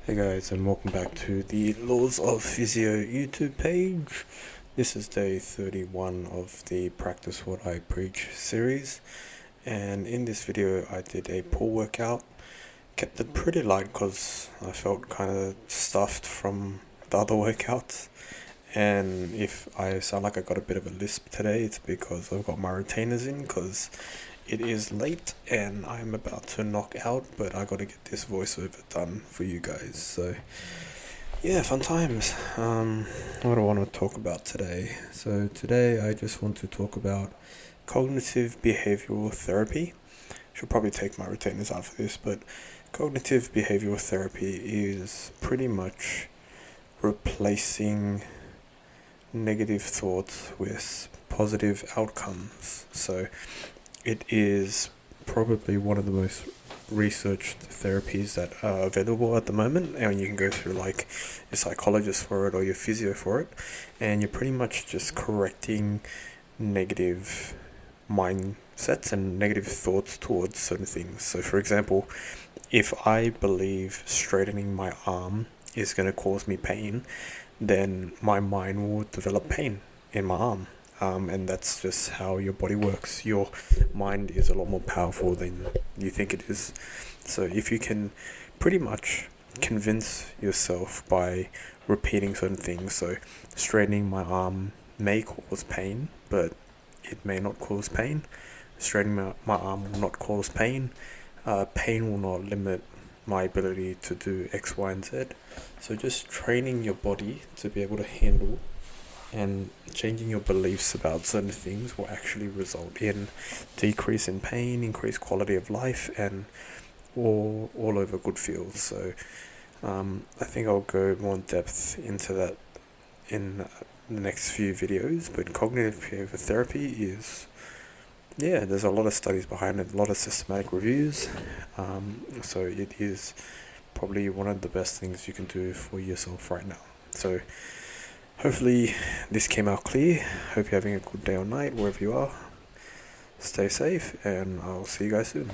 Hey guys, and welcome back to the Laws of Physio YouTube page. This is day 31 of the Practice What I Preach series, and in this video I did a pull workout. Kept it pretty light because I felt kind of stuffed from the other workouts, and if I sound like I got a bit of a lisp today, it's because I've got my retainers in because it is late and I'm about to knock out, but I gotta get this voiceover done for you guys. So yeah, fun times. What do I want to talk about today? So today I just want to talk about cognitive behavioral therapy. Should probably take my retainers out for this, but cognitive behavioral therapy is pretty much replacing negative thoughts with positive outcomes. So it is probably one of the most researched therapies that are available at the moment, and you can go through like your psychologist for it or your physio for it, and you're pretty much just correcting negative mindsets and negative thoughts towards certain things. So for example, if I believe straightening my arm is going to cause me pain, then my mind will develop pain in my arm. And that's just how your body works. Your mind is a lot more powerful than you think it is. So if you can pretty much convince yourself by repeating certain things, so straightening my arm may cause pain, but it may not cause pain. Straightening my arm will not cause pain. Pain will not limit my ability to do X, Y, and Z. So just training your body to be able to handle and changing your beliefs about certain things will actually result in decrease in pain, increased quality of life, and all over good feels. So I think I'll go more in depth into that in the next few videos. But cognitive behavioral therapy is, yeah, there's a lot of studies behind it, a lot of systematic reviews. So it is probably one of the best things you can do for yourself right now. So hopefully this came out clear. Hope you're having a good day or night wherever you are. Stay safe, and I'll see you guys soon.